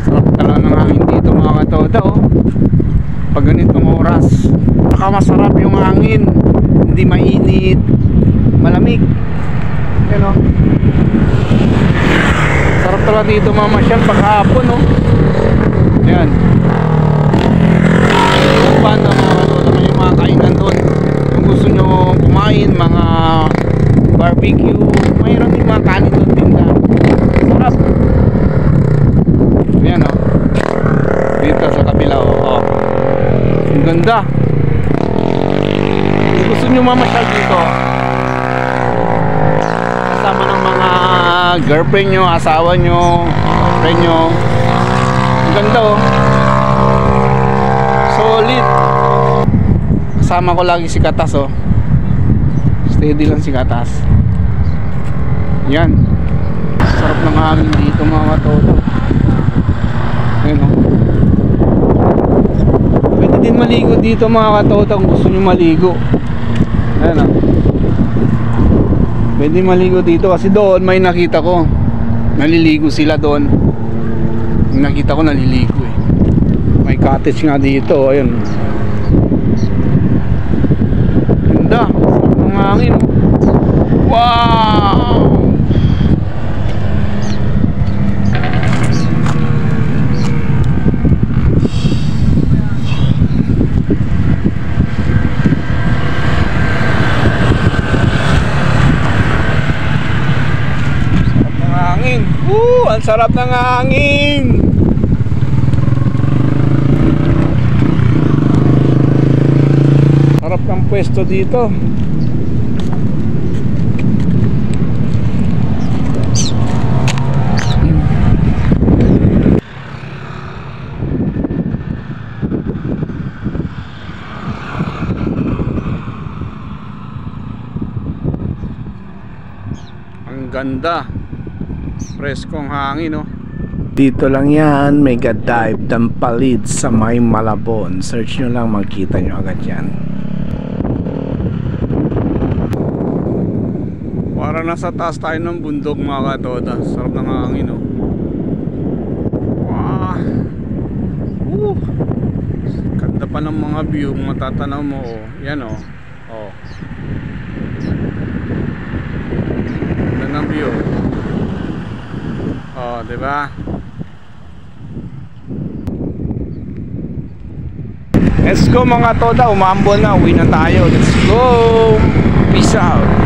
Sarap talaga ng hangin dito mga katoda, oh. Pag ganitong oras, baka masarap yung hangin, hindi mainit, malamig. Yan, oh. Sarap talaga dito mamasyal pag hapon, oh. Yan. Paano mga katoda, may mga kainan doon. Kung gusto nyo kumain, mga barbecue, mayroon yung mga kanin doon tinda. Sarap. Yan, oh. Dito sa kabila, oh. Ang ganda. Kung gusto nyo mamasyal dito, kasama ng mga girlfriend nyo, asawa nyo, friend nyo, ang ganda, oh. Solid. Kasama ko lagi si Katas, oh. Steady lang si Katas. Yan. Sarap ng hangin dito mga katoda. Ayan, oh. Pwede din maligo dito mga katoda kung gusto nyo maligo. Ayan, oh. Pwede maligo dito kasi doon may nakita ko naliligo sila doon. Yung nakita ko naliligo, eh. May cottage nga dito. Ayan. Ganda. Ang hangin. Wow! Ang sarap ng hangin. Sarap ng pwesto dito. Ang ganda. Preskong hangin, oh. Dito lang yan, Mega Dive Dampalid sa May Malabon. Search nyo lang, makita nyo agad yan. Para nasa taas tayo ng bundok mga katoda. Sarap ng hangin, oh. Wow. Ganda pa ng mga view, matatanaw mo, oh. Yan, oh. Oh. Ganda ng view. Oh, diba? Let's go mga toda, umambon na, uwi na tayo. Let's go. Peace out.